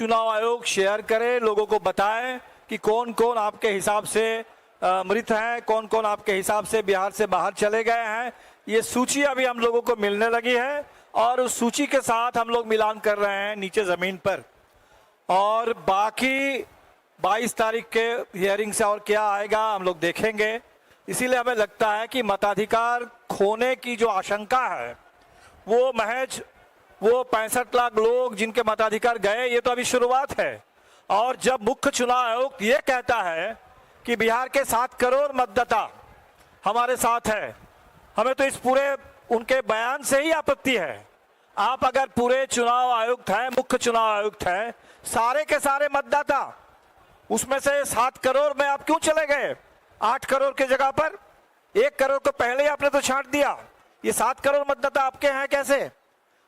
चुनाव आयोग शेयर करे, लोगों को बताए कि कौन कौन आपके हिसाब से मृत हैं, कौन कौन आपके हिसाब से बिहार से बाहर चले गए हैं। ये सूची अभी हम लोगों को मिलने लगी है और उस सूची के साथ हम लोग मिलान कर रहे हैं नीचे जमीन पर। और बाकी 22 तारीख के हियरिंग से और क्या आएगा हम लोग देखेंगे। इसीलिए हमें लगता है कि मताधिकार खोने की जो आशंका है वो महज वो 65 लाख लोग जिनके मताधिकार गए, ये तो अभी शुरुआत है। और जब मुख्य चुनाव आयोग ये कहता है कि बिहार के 7 करोड़ मतदाता हमारे साथ है, हमें तो इस पूरे उनके बयान से ही आपत्ति है। आप अगर पूरे चुनाव आयुक्त हैं, मुख्य चुनाव आयुक्त हैं, सारे के सारे मतदाता, उसमें से 7 करोड़ में आप क्यों चले गए? 8 करोड़ की जगह पर 1 करोड़ को पहले ही आपने तो छांट दिया। ये 7 करोड़ मतदाता आपके हैं कैसे?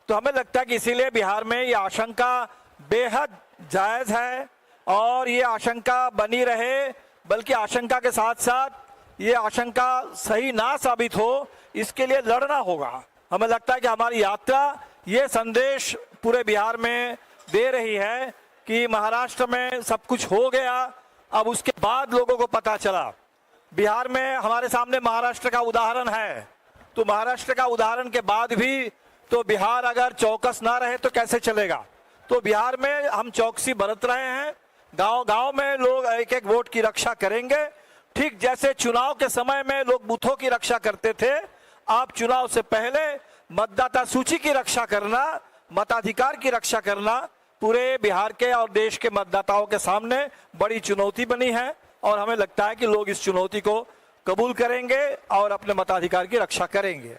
तो हमें लगता है कि इसीलिए बिहार में ये आशंका बेहद जायज है और ये आशंका बनी रहे, बल्कि आशंका के साथ साथ ये आशंका सही ना साबित हो, इसके लिए लड़ना होगा। हमें लगता है कि हमारी यात्रा ये संदेश पूरे बिहार में दे रही है कि महाराष्ट्र में सब कुछ हो गया, अब उसके बाद लोगों को पता चला। बिहार में हमारे सामने महाराष्ट्र का उदाहरण है, तो महाराष्ट्र का उदाहरण के बाद भी तो बिहार अगर चौकस ना रहे तो कैसे चलेगा? तो बिहार में हम चौकसी बरत रहे हैं। गांव गांव में लोग एक एक वोट की रक्षा करेंगे, ठीक जैसे चुनाव के समय में लोग बूथों की रक्षा करते थे। आप चुनाव से पहले मतदाता सूची की रक्षा करना, मताधिकार की रक्षा करना पूरे बिहार के और देश के मतदाताओं के सामने बड़ी चुनौती बनी है और हमें लगता है कि लोग इस चुनौती को कबूल करेंगे और अपने मताधिकार की रक्षा करेंगे।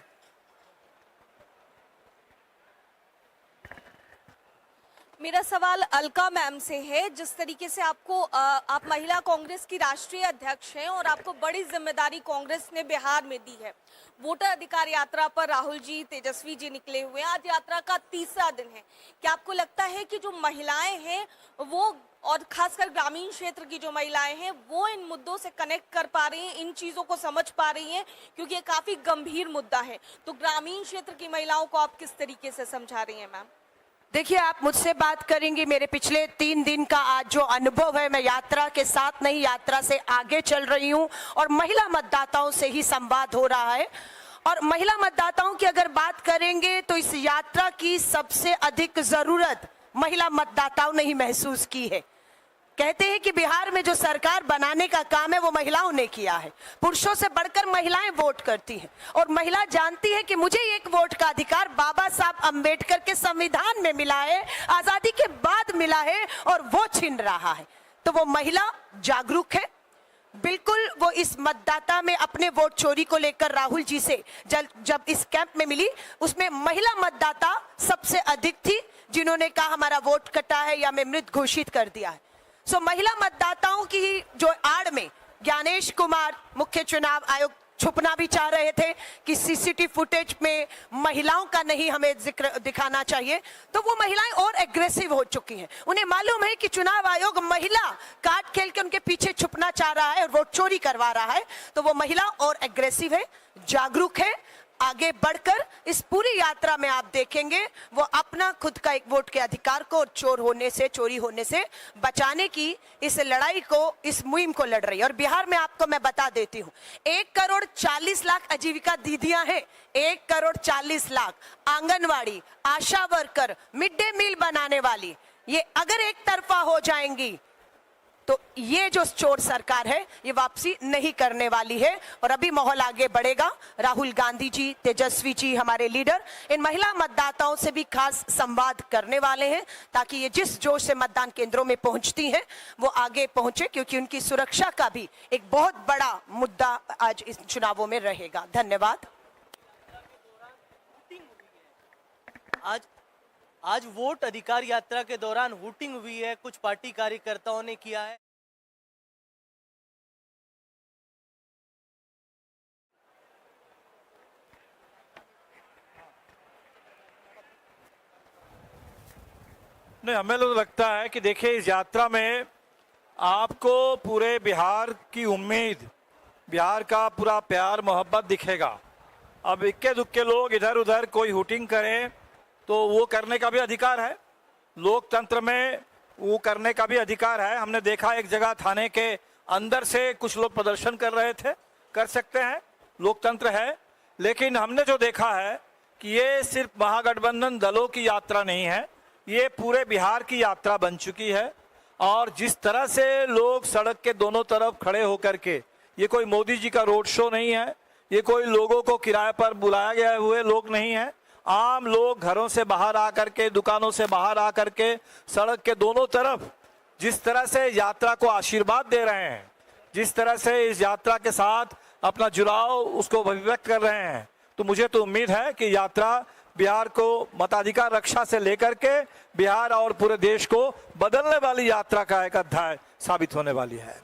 मेरा सवाल अलका मैम से है। जिस तरीके से आपको आप महिला कांग्रेस की राष्ट्रीय अध्यक्ष हैं और आपको बड़ी जिम्मेदारी कांग्रेस ने बिहार में दी है, वोटर अधिकार यात्रा पर राहुल जी, तेजस्वी जी निकले हुए हैं, आज यात्रा का 3रा दिन है। क्या आपको लगता है कि जो महिलाएं हैं वो, और खासकर ग्रामीण क्षेत्र की जो महिलाएं हैं, वो इन मुद्दों से कनेक्ट कर पा रही हैं, इन चीजों को समझ पा रही हैं, क्योंकि ये काफी गंभीर मुद्दा है? तो ग्रामीण क्षेत्र की महिलाओं को आप किस तरीके से समझा रही हैं मैम? देखिए, आप मुझसे बात करेंगी, मेरे पिछले 3 दिन का आज जो अनुभव है, मैं यात्रा के साथ नहीं, यात्रा से आगे चल रही हूं और महिला मतदाताओं से ही संवाद हो रहा है। और महिला मतदाताओं की अगर बात करेंगे तो इस यात्रा की सबसे अधिक जरूरत महिला मतदाताओं ने ही महसूस की है। कहते हैं कि बिहार में जो सरकार बनाने का काम है वो महिलाओं ने किया है। पुरुषों से बढ़कर महिलाएं वोट करती हैं और महिला जानती है कि मुझे एक वोट का अधिकार बाबा साहब अंबेडकर के संविधान में मिला है, आजादी के बाद मिला है और वो छीन रहा है। तो वो महिला जागरूक है, बिल्कुल। वो इस मतदाता में अपने वोट चोरी को लेकर राहुल जी से जब इस कैंप में मिली, उसमें महिला मतदाता सबसे अधिक थी जिन्होंने कहा हमारा वोट कटा है या मैं मृत घोषित कर दिया है। सो महिला मतदाताओं की जो आड़ में ज्ञानेश कुमार मुख्य चुनाव आयोग छुपना भी चाह रहे थे कि सीसीटीवी फुटेज में महिलाओं का नहीं हमें जिक्र दिखाना चाहिए, तो वो महिलाएं और एग्रेसिव हो चुकी हैं। उन्हें मालूम है कि चुनाव आयोग महिला कार्ड खेल के उनके पीछे छुपना चाह रहा है और वोट चोरी करवा रहा है। तो वो महिला और एग्रेसिव है, जागरूक है। आगे बढ़कर इस पूरी यात्रा में आप देखेंगे वो अपना खुद का एक वोट के अधिकार को चोर होने से, चोरी होने से बचाने की इस लड़ाई को, इस मुहिम को लड़ रही है। और बिहार में आपको मैं बता देती हूँ, 1 करोड़ 40 लाख आजीविका दीदियां हैं, 1 करोड़ 40 लाख आंगनवाड़ी, आशा वर्कर, मिड डे मील बनाने वाली, ये अगर एक तरफा हो जाएंगी तो ये जो चोर सरकार है ये वापसी नहीं करने वाली है। और अभी माहौल आगे बढ़ेगा। राहुल गांधी जी, तेजस्वी जी हमारे लीडर इन महिला मतदाताओं से भी खास संवाद करने वाले हैं ताकि ये जिस जोश से मतदान केंद्रों में पहुंचती हैं वो आगे पहुंचे, क्योंकि उनकी सुरक्षा का भी एक बहुत बड़ा मुद्दा आज इस चुनावों में रहेगा। धन्यवाद। आज वोट अधिकार यात्रा के दौरान वोटिंग हुई है, कुछ पार्टी कार्यकर्ताओं ने किया है। नहीं, हमें तो लगता है कि देखिए इस यात्रा में आपको पूरे बिहार की उम्मीद, बिहार का पूरा प्यार मोहब्बत दिखेगा। अब इक्के दुक्के लोग इधर उधर कोई हुटिंग करें तो वो करने का भी अधिकार है। लोकतंत्र में वो करने का भी अधिकार है। हमने देखा एक जगह थाने के अंदर से कुछ लोग प्रदर्शन कर रहे थे, कर सकते हैं, लोकतंत्र है। लेकिन हमने जो देखा है कि ये सिर्फ महागठबंधन दलों की यात्रा नहीं है, ये पूरे बिहार की यात्रा बन चुकी है। और जिस तरह से लोग सड़क के दोनों तरफ खड़े होकर के, ये कोई मोदी जी का रोड शो नहीं है, ये कोई लोगों को किराए पर बुलाया गए हुए लोग नहीं है। आम लोग घरों से बाहर आकर के, दुकानों से बाहर आकर के सड़क के दोनों तरफ जिस तरह से यात्रा को आशीर्वाद दे रहे हैं, जिस तरह से इस यात्रा के साथ अपना जुड़ाव उसको अभिव्यक्त कर रहे हैं, तो मुझे तो उम्मीद है कि यात्रा बिहार को मताधिकार रक्षा से लेकर के बिहार और पूरे देश को बदलने वाली यात्रा का एक अध्याय साबित होने वाली है।